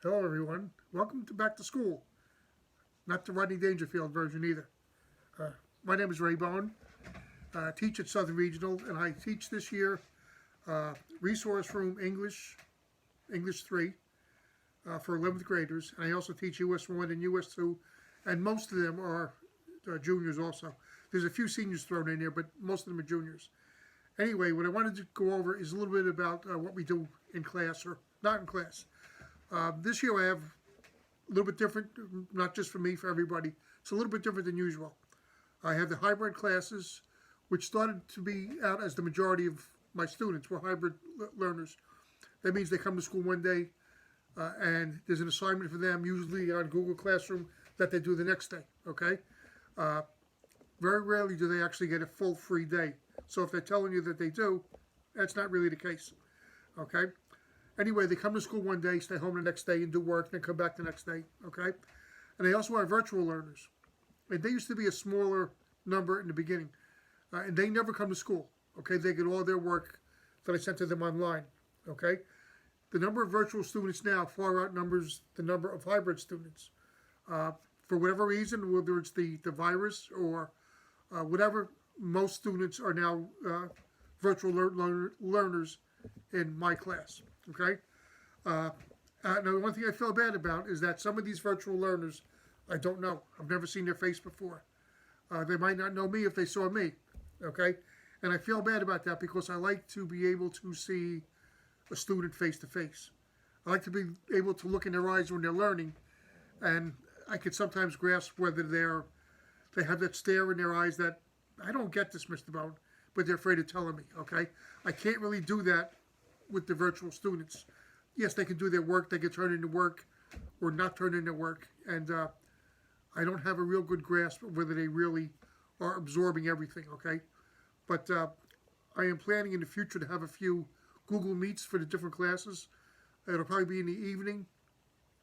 Hello, everyone. Welcome to Back to School. Not the Rodney Dangerfield version either. Uh, my name is Ray Bone. I teach at Southern Regional, and I teach this year Resource Room English, English 3 for 11th graders. And I also teach US 1 and US 2, and most of them are juniors also. There's a few seniors thrown in there, but most of them are juniors. Anyway, what I wanted to go over is a little bit about what we do in class or not in class. This year I have a little bit different, not just for me, for everybody. It's a little bit different than usual. I have the hybrid classes, which started to be out as the majority of my students were hybrid learners. That means they come to school one day and there's an assignment for them, usually on Google Classroom, that they do the next day, okay? Very rarely do they actually get a full free day. So if they're telling you that they do, that's not really the case, okay? Anyway, they come to school one day, stay home the next day and do work, then come back the next day, okay? And they also have virtual learners. And they used to be a smaller number in the beginning. And they never come to school, okay? They get all their work that I sent to them online, okay? The number of virtual students now far outnumbers the number of hybrid students. For whatever reason, whether it's the virus or whatever, most students are now virtual learners in my class. Okay. Now, one thing I feel bad about is that some of these virtual learners, I don't know. I've never seen their face before. They might not know me if they saw me. Okay. And I feel bad about that because I like to be able to see a student face to face. I like to be able to look in their eyes when they're learning, and I can sometimes grasp whether they have that stare in their eyes that I don't get this, Mr. Bone, but they're afraid of telling me. Okay. I can't really do that with the virtual students. Yes, they can do their work, they can turn into work or not turn into work, and I don't have a real good grasp of whether they really are absorbing everything, okay? But I am planning in the future to have a few Google Meets for the different classes. It'll probably be in the evening.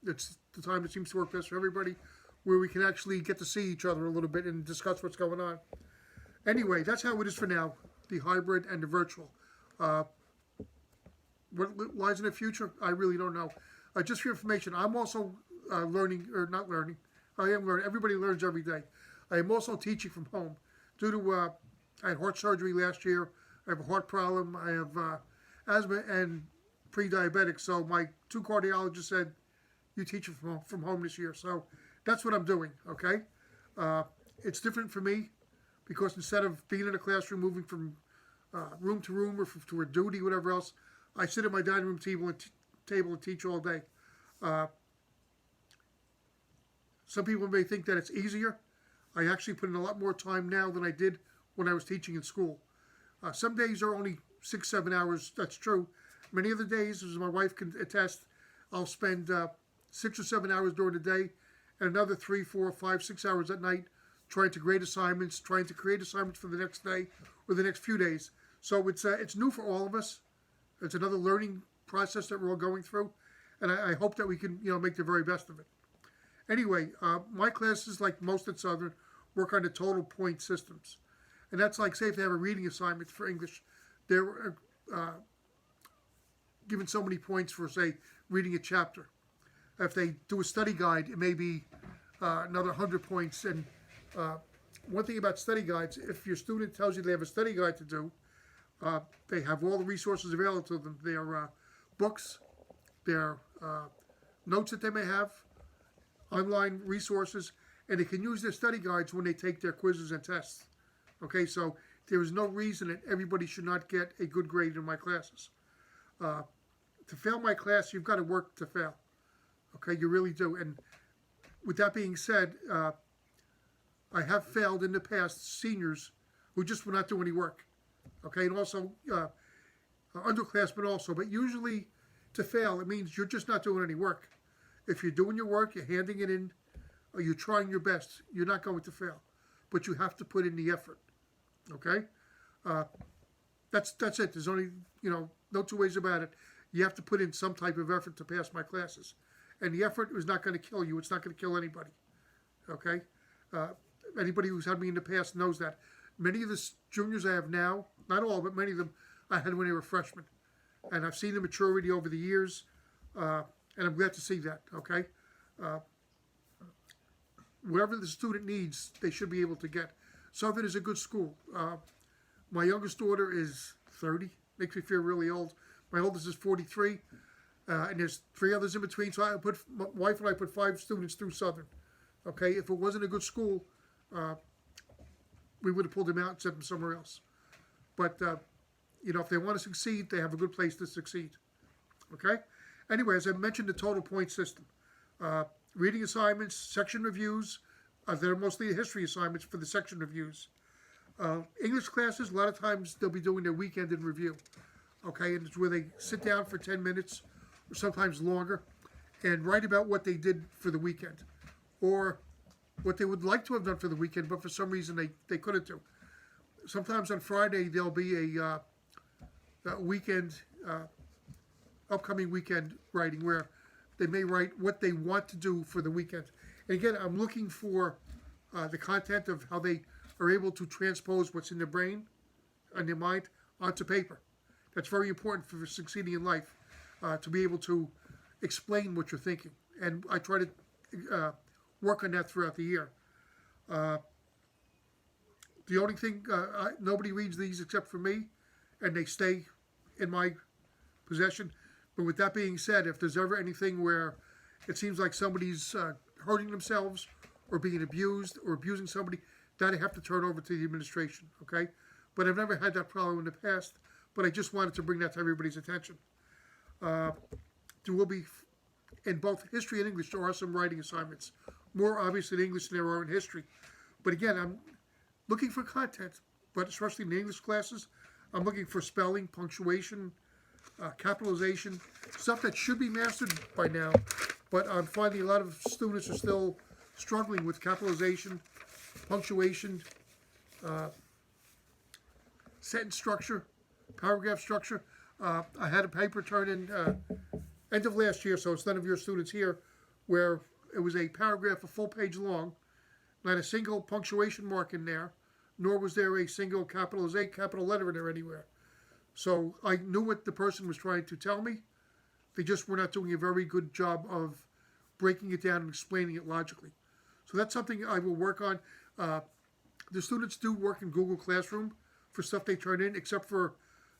It's the time that seems to work best for everybody, where we can actually get to see each other a little bit and discuss what's going on. Anyway, that's how it is for now, the hybrid and the virtual. What lies in the future, I really don't know. Just for information, I'm also learning, or not learning, I am learning. Everybody learns every day. I am also teaching from home. Due to, I had heart surgery last year. I have a heart problem. I have asthma and pre-diabetic. So my two cardiologists said, you teach from home this year. So that's what I'm doing, okay? It's different for me because instead of being in a classroom, moving from room to room or to a duty, whatever else, I sit at my dining room table and teach all day. Some people may think that it's easier. I actually put in a lot more time now than I did when I was teaching in school. Some days are only 6-7 hours. That's true. Many of the days, as my wife can attest, I'll spend 6 or 7 hours during the day and another 3, 4, 5, 6 hours at night trying to grade assignments, trying to create assignments for the next day or the next few days. So it's new for all of us. It's another learning process that we're all going through, and I hope that we can, make the very best of it. Anyway, my classes, like most at Southern, work on the total point systems, and that's like, say, if they have a reading assignment for English, they're given so many points for, say, reading a chapter. If they do a study guide, it may be another 100 points. And one thing about study guides, if your student tells you they have a study guide to do, they have all the resources available to them. Their books, their notes that they may have, online resources, and they can use their study guides when they take their quizzes and tests. Okay, so there is no reason that everybody should not get a good grade in my classes. To fail my class, you've got to work to fail. Okay, you really do. And with that being said, I have failed in the past seniors who just would not do any work. Okay, and also underclassmen also. But usually to fail, it means you're just not doing any work. If you're doing your work, you're handing it in, or you're trying your best, you're not going to fail. But you have to put in the effort. Okay? That's it. There's only, no two ways about it. You have to put in some type of effort to pass my classes. And the effort is not going to kill you. It's not going to kill anybody. Okay? Anybody who's had me in the past knows that. Many of the juniors I have now, not all, but many of them, I had when they were freshmen. And I've seen the maturity over the years. and I'm glad to see that, okay? Whatever the student needs, they should be able to get. Southern is a good school. My youngest daughter is 30, makes me feel really old. My oldest is 43, and there's 3 others in between, so my wife and I put 5 students through Southern, okay? If it wasn't a good school, we would have pulled them out and sent them somewhere else. But, if they want to succeed, they have a good place to succeed. Okay? Anyway, as I mentioned, the total point system. Reading assignments, section reviews. They're mostly history assignments for the section reviews. English classes, a lot of times they'll be doing their weekend in review. Okay? And it's where they sit down for 10 minutes, or sometimes longer, and write about what they did for the weekend. Or what they would like to have done for the weekend, but for some reason they couldn't do. Sometimes on Friday there'll be a weekend, upcoming weekend writing where they may write what they want to do for the weekend. And again, I'm looking for the content of how they are able to transpose what's in their brain and their mind onto paper. That's very important for succeeding in life, to be able to explain what you're thinking. And I try to work on that throughout the year. The only thing, nobody reads these except for me, and they stay in my possession. But with that being said, if there's ever anything where it seems like somebody's hurting themselves or being abused or abusing somebody, that I have to turn over to the administration, okay? But I've never had that problem in the past, but I just wanted to bring that to everybody's attention. There will be, in both history and English, there are some writing assignments. More obviously in English than there are in history. But again, I'm looking for content, but especially in the English classes, I'm looking for spelling, punctuation, capitalization, stuff that should be mastered by now, but I'm finding a lot of students are still struggling with capitalization, punctuation, sentence structure, paragraph structure. I had a paper turn in end of last year, so it's none of your students here, where it was a paragraph a full page long, not a single punctuation mark in there, nor was there a single capital letter in there anywhere. So I knew what the person was trying to tell me. They just were not doing a very good job of breaking it down and explaining it logically. So that's something I will work on. The students do work in Google Classroom for stuff they turn in, except for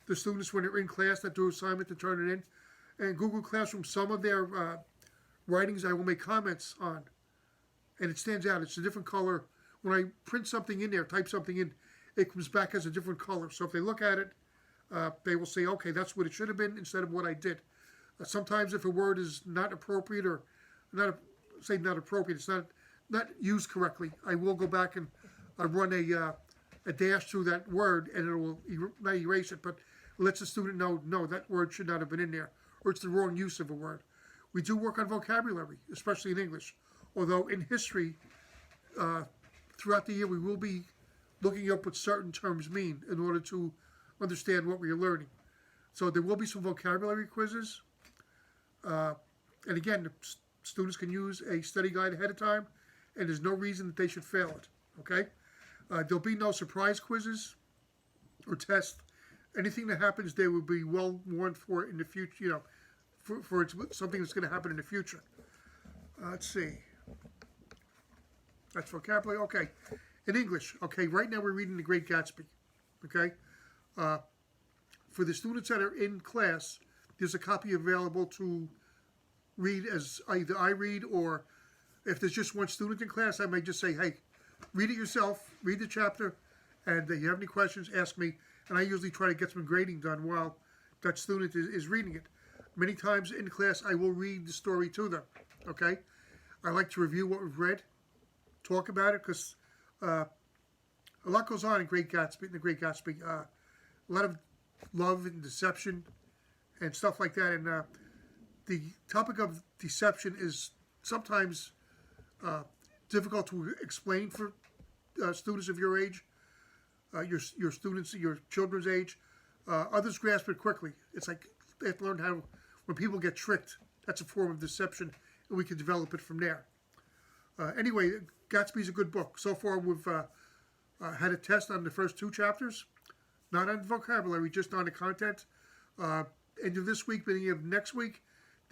the students when they're in class that do assignment to turn it in. And Google Classroom, some of their writings I will make comments on. And it stands out. It's a different color. When I print something in there, type something in, it comes back as a different color. So if they look at it, they will say, okay, that's what it should have been instead of what I did. Sometimes if a word is not appropriate or not appropriate, it's not used correctly, I will go back and run a dash through that word, and it will not erase it, but lets the student know, no, that word should not have been in there, or it's the wrong use of a word. We do work on vocabulary, especially in English, although in history, throughout the year, we will be looking up what certain terms mean in order to understand what we are learning. So there will be some vocabulary quizzes. And again, the students can use a study guide ahead of time, and there's no reason that they should fail it, okay? There'll be no surprise quizzes or tests. Anything that happens, they will be well warned for in the future, for something that's going to happen in the future. Let's see. That's vocabulary. Okay. In English, okay, right now we're reading The Great Gatsby, okay? For the students that are in class, there's a copy available to read as either I read, or if there's just one student in class, I may just say, hey, read it yourself, read the chapter, and if you have any questions, ask me. And I usually try to get some grading done while that student is reading it. Many times in class, I will read the story to them, okay? I like to review what we've read, talk about it, because a lot goes on in The Great Gatsby. A lot of love and deception and stuff like that. And the topic of deception is sometimes difficult to explain for students of your age, your students, your children's age. Others grasp it quickly. It's like they have to learn how, when people get tricked, that's a form of deception, and we can develop it from there. Anyway, Gatsby's a good book. So far, we've had a test on the first 2 chapters, not on vocabulary, just on the content. End of this week, beginning of next week,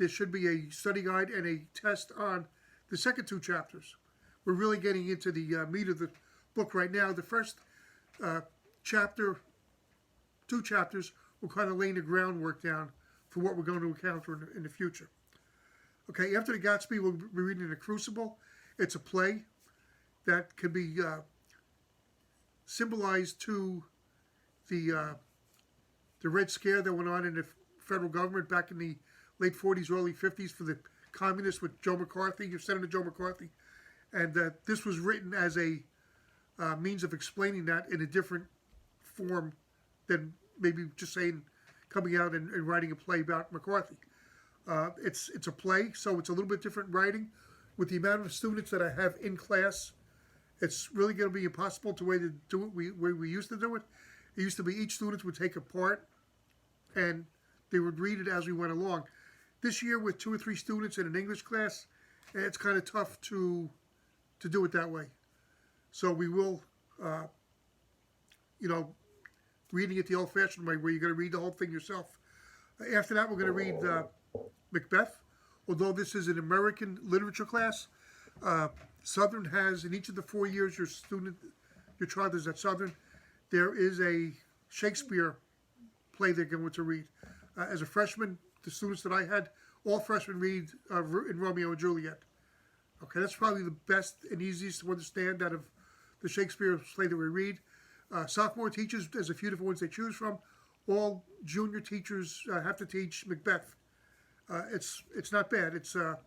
there should be a study guide and a test on the second two chapters. We're really getting into the meat of the book right now. The first two chapters, we're kind of laying the groundwork down for what we're going to encounter in the future. Okay, after the Gatsby, we'll be reading The Crucible. It's a play that can be symbolized to the Red Scare that went on in the federal government back in the late 40s, early 50s for the communists with Joe McCarthy, Senator Joe McCarthy. And this was written as a means of explaining that in a different form than maybe just saying, coming out and writing a play about McCarthy. It's a play, so it's a little bit different writing. With the amount of students that I have in class, it's really going to be impossible to way to do it where we used to do it. It used to be each student would take a part and they would read it as we went along. This year, with 2 or 3 students in an English class, it's kind of tough to do it that way. So we will, reading it the old-fashioned way, where you're going to read the whole thing yourself. After that, we're going to read Macbeth. Although this is an American literature class, Southern has, in each of the 4 years your child is at Southern, there is a Shakespeare play they're going to read. As a freshman, the students that I had, all freshmen read in Romeo and Juliet. Okay, that's probably the best and easiest to understand out of the Shakespeare play that we read. Sophomore teachers, there's a few different ones they choose from. All junior teachers have to teach Macbeth. It's not bad. It's not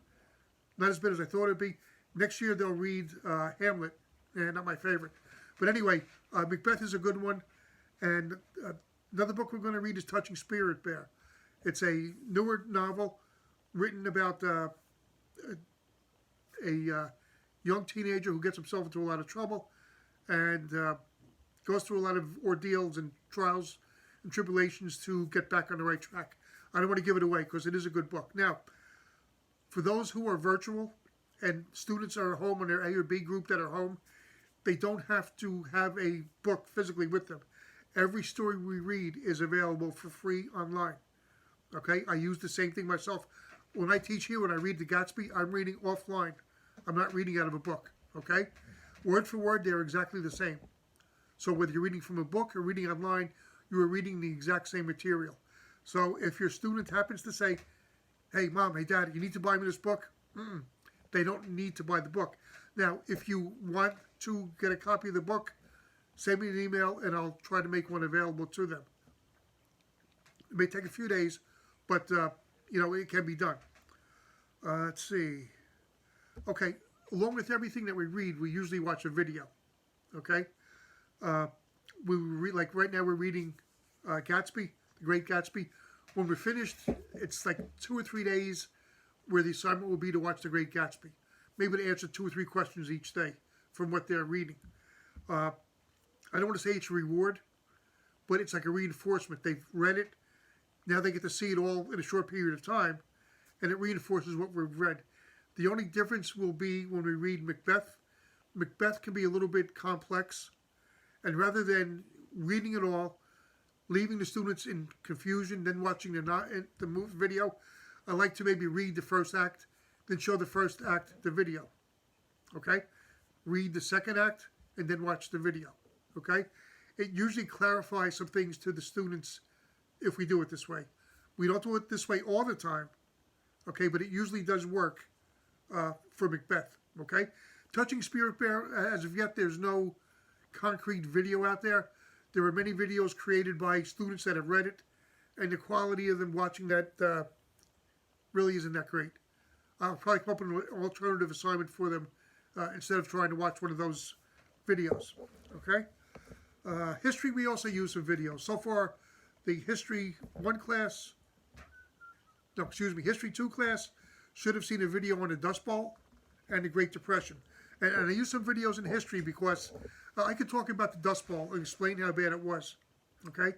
as bad as I thought it'd be. Next year they'll read Hamlet, and not my favorite. But anyway, Macbeth is a good one. And another book we're going to read is Touching Spiritbear. It's a newer novel written about a young teenager who gets himself into a lot of trouble and goes through a lot of ordeals and trials and tribulations to get back on the right track. I don't want to give it away because it is a good book. Now, for those who are virtual and students are home on their A or B group that are home, they don't have to have a book physically with them. Every story we read is available for free online. Okay, I use the same thing myself. When I teach here, when I read The Gatsby, I'm reading offline. I'm not reading out of a book. Okay, word for word, they're exactly the same. So whether you're reading from a book or reading online, you are reading the exact same material. So if your student happens to say, hey, Mom, hey, Dad, you need to buy me this book, they don't need to buy the book. Now, if you want to get a copy of the book, send me an email and I'll try to make one available to them. It may take a few days, but, it can be done. Let's see. Okay, along with everything that we read, we usually watch a video. Okay? We read, like right now we're reading Gatsby, The Great Gatsby. When we're finished, it's like 2 or 3 days where the assignment will be to watch The Great Gatsby. Maybe to answer 2 or 3 questions each day from what they're reading. I don't want to say it's a reward, but it's like a reinforcement. They've read it. Now they get to see it all in a short period of time, and it reinforces what we've read. The only difference will be when we read Macbeth. Macbeth can be a little bit complex, and rather than reading it all, leaving the students in confusion, then watching the video, I like to maybe read the first act, then show the first act, the video. Okay? Read the second act, and then watch the video. Okay? It usually clarifies some things to the students if we do it this way. We don't do it this way all the time, okay, but it usually does work for Macbeth, okay? Touching Spiritbear, as of yet, there's no concrete video out there. There are many videos created by students that have read it, and the quality of them watching that really isn't that great. I'll probably come up with an alternative assignment for them instead of trying to watch one of those videos, okay? History, we also use some videos. So far, the History 2 class should have seen a video on the Dust Bowl and the Great Depression. And I use some videos in history because I could talk about the Dust Bowl and explain how bad it was, okay?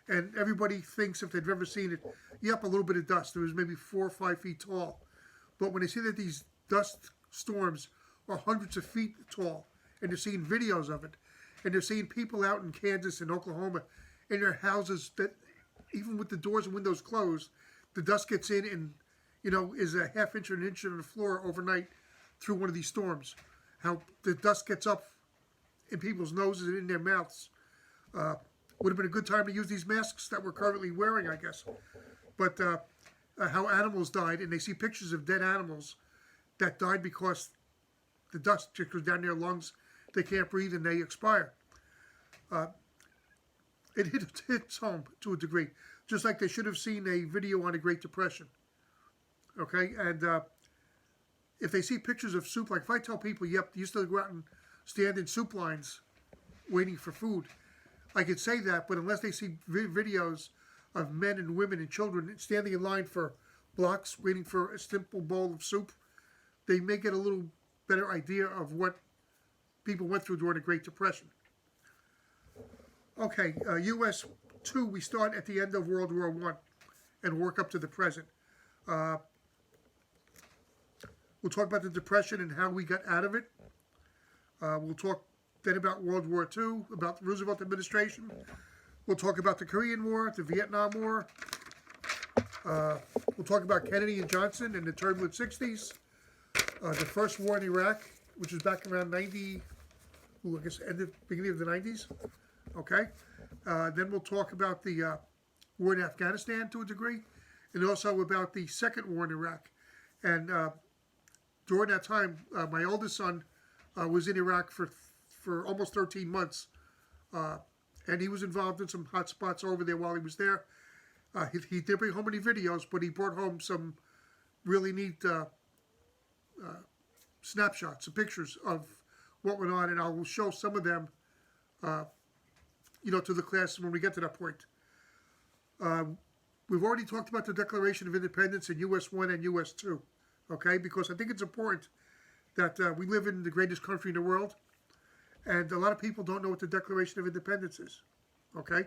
And everybody thinks if they've ever seen it, yep, a little bit of dust. It was maybe 4 or 5 feet tall. But when they see that these dust storms are hundreds of feet tall, and they're seeing videos of it, and they're seeing people out in Kansas and Oklahoma in their houses that even with the doors and windows closed, the dust gets in and is a half inch or an inch on the floor overnight through one of these storms. How the dust gets up in people's noses and in their mouths. Would have been a good time to use these masks that we're currently wearing, I guess. But how animals died, and they see pictures of dead animals that died because the dust just goes down their lungs, they can't breathe, and they expire. It hits home to a degree, just like they should have seen a video on the Great Depression. Okay, and if they see pictures of soup, like if I tell people, yep, you used to go out and stand in soup lines waiting for food, I could say that, but unless they see videos of men and women and children standing in line for blocks waiting for a simple bowl of soup, they may get a little better idea of what people went through during the Great Depression. Okay, US 2, we start at the end of World War I and work up to the present. We'll talk about the Depression and how we got out of it. We'll talk then about World War II, about the Roosevelt administration. We'll talk about the Korean War, the Vietnam War. We'll talk about Kennedy and Johnson and the turbulent 60s. The first war in Iraq, which was back around beginning of the 90s. Okay. Then we'll talk about the war in Afghanistan to a degree, and also about the second war in Iraq. And during that time, my oldest son was in Iraq for almost 13 months, and he was involved in some hot spots over there while he was there. He didn't bring home any videos, but he brought home some really neat snapshots, some pictures of what went on, and I will show some of them, to the class when we get to that point. We've already talked about the Declaration of Independence in US 1 and US 2, okay? Because I think it's important that we live in the greatest country in the world, and a lot of people don't know what the Declaration of Independence is, okay?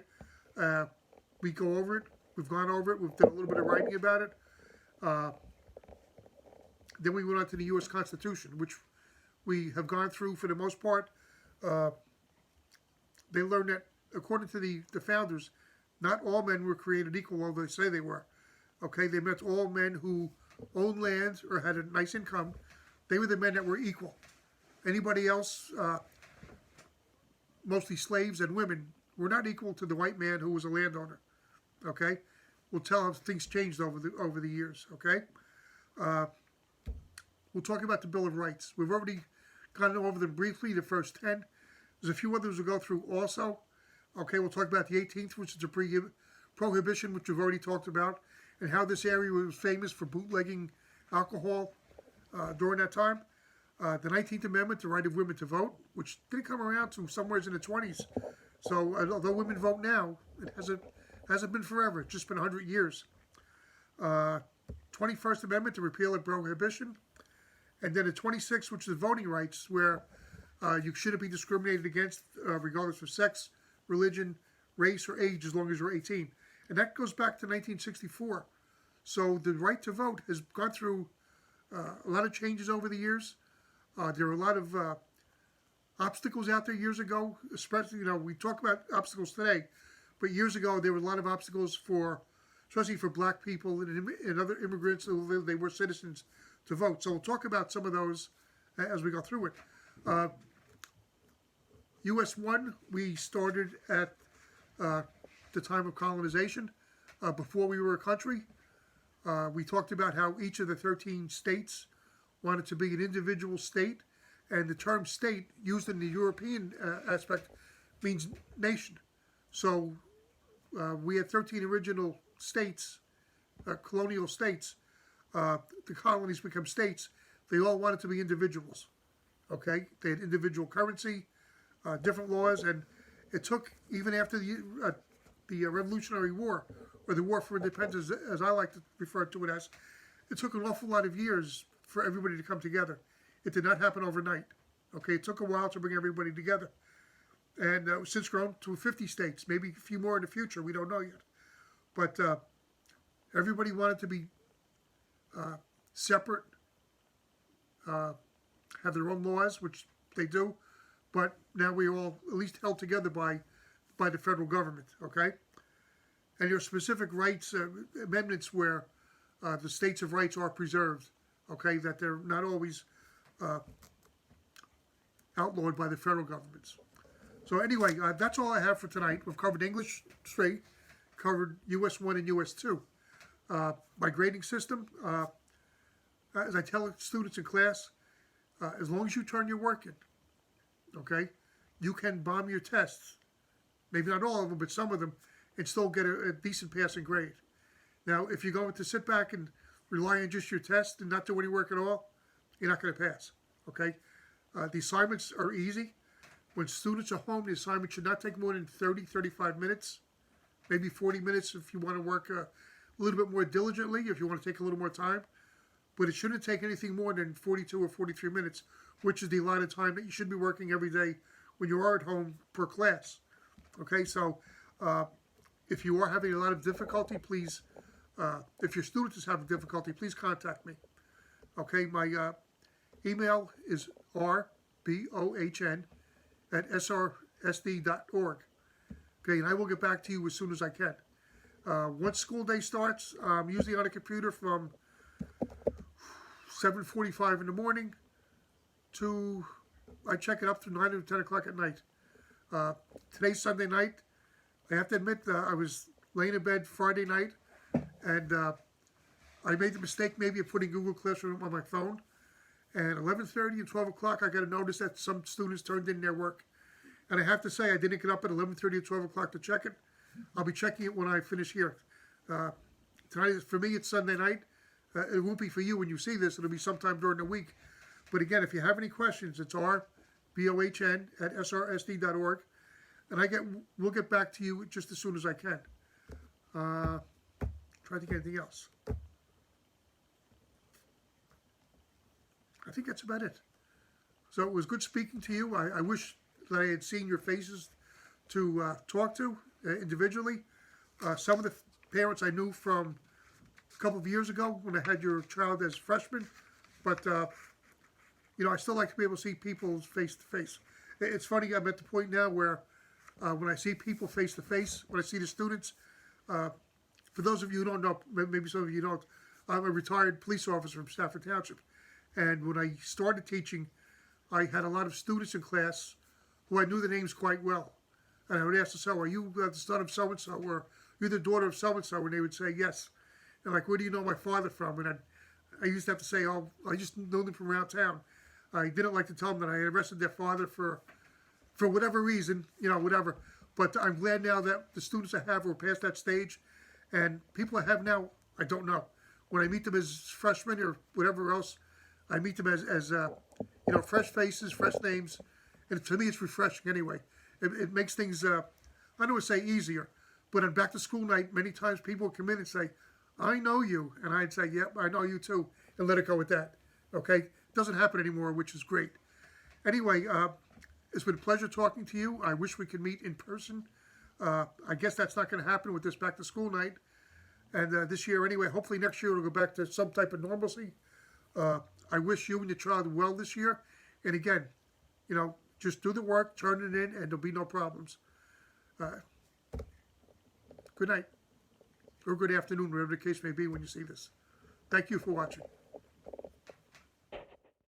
We go over it. We've gone over it. We've done a little bit of writing about it. Then we went on to the U.S. Constitution, which we have gone through for the most part. They learned that, according to the founders, not all men were created equal, although they say they were. Okay, they meant all men who owned land or had a nice income. They were the men that were equal. Anybody else, mostly slaves and women, were not equal to the white man who was a landowner. Okay, we'll tell how things changed over the years. Okay, we'll talk about the Bill of Rights. We've already gone over them briefly, the first 10. There's a few others we'll go through also. Okay, we'll talk about the 18th, which is a prohibition, which we've already talked about, and how this area was famous for bootlegging alcohol during that time. The 19th Amendment, the right of women to vote, which didn't come around to somewhere in the 20s. So although women vote now, it hasn't been forever. It's just been 100 years. 21st Amendment, the repeal of prohibition. And then the 26th, which is voting rights, where you shouldn't be discriminated against regardless of sex, religion, race, or age, as long as you're 18. And that goes back to 1964. So the right to vote has gone through a lot of changes over the years. There are a lot of obstacles out there years ago, especially, we talk about obstacles today, but years ago there were a lot of obstacles especially for black people and other immigrants who they were citizens to vote. So we'll talk about some of those as we go through it. US 1, we started at the time of colonization, before we were a country. We talked about how each of the 13 states wanted to be an individual state, and the term state, used in the European aspect, means nation. So we had 13 original states, colonial states. The colonies become states. They all wanted to be individuals. Okay, they had individual currency, different laws, and it took, even after the Revolutionary War, or the War for Independence, as I like to refer to it as, it took an awful lot of years for everybody to come together. It did not happen overnight. Okay, it took a while to bring everybody together, and since grown to 50 states, maybe a few more in the future. We don't know yet, but everybody wanted to be separate, have their own laws, which they do, but now we are all at least held together by the federal government. Okay, and your specific rights amendments where the states of rights are preserved, okay, that they're not always outlawed by the federal governments. So anyway, that's all I have for tonight. We've covered English straight, covered US 1 and US 2. My grading system, as I tell students in class, as long as you turn your work in, okay, you can bomb your tests. Maybe not all of them, but some of them, and still get a decent passing grade. Now, if you're going to sit back and rely on just your test and not do any work at all, you're not going to pass, okay? The assignments are easy. When students are home, the assignment should not take more than 30, 35 minutes, maybe 40 minutes if you want to work a little bit more diligently, if you want to take a little more time. But it shouldn't take anything more than 42 or 43 minutes, which is the allotted time that you should be working every day when you are at home per class. Okay, so if you are having a lot of difficulty, please, if your student is having difficulty, please contact me. Okay, my email is rbohn@srsd.org. Okay, and I will get back to you as soon as I can. Once school day starts, I'm usually on a computer from 7:45 in the morning to, I check it up to 9 or 10 o'clock at night. Today's Sunday night. I have to admit, I was laying in bed Friday night, and I made the mistake maybe of putting Google Classroom on my phone. And 11:30 and 12 o'clock, I got a notice that some students turned in their work. And I have to say, I didn't get up at 11:30 or 12 o'clock to check it. I'll be checking it when I finish here. Tonight, for me, it's Sunday night. It won't be for you when you see this. It'll be sometime during the week. But again, if you have any questions, it's rbohn@srsd.org. And we'll get back to you just as soon as I can. Try to think of anything else. I think that's about it. So it was good speaking to you. I wish that I had seen your faces to talk to individually. Some of the parents I knew from a couple of years ago when I had your child as freshman, but I still like to be able to see people face to face. It's funny, I'm at the point now where when I see people face to face, when I see the students, for those of you who don't know, maybe some of you don't, I'm a retired police officer from Stafford Township. And when I started teaching, I had a lot of students in class who I knew the names quite well. And I would ask them, so are you the son of so-and-so, or you're the daughter of so-and-so? And they would say, yes. And like, where do you know my father from? And I used to have to say, oh, I just know them from around town. I didn't like to tell them that I had arrested their father for whatever reason, whatever. But I'm glad now that the students I have are past that stage. And people I have now, I don't know. When I meet them as freshmen or whatever else, I meet them as fresh faces, fresh names. And to me, it's refreshing anyway. It makes things, I don't want to say easier, but on back to school night, many times people would come in and say, I know you. And I'd say, yep, I know you too. And let it go with that. Okay? It doesn't happen anymore, which is great. Anyway, it's been a pleasure talking to you. I wish we could meet in person. I guess that's not going to happen with this back to school night. And this year anyway, hopefully next year it'll go back to some type of normalcy. I wish you and your child well this year. And again, just do the work, turn it in, and there'll be no problems. Good night, or good afternoon, whatever the case may be when you see this. Thank you for watching.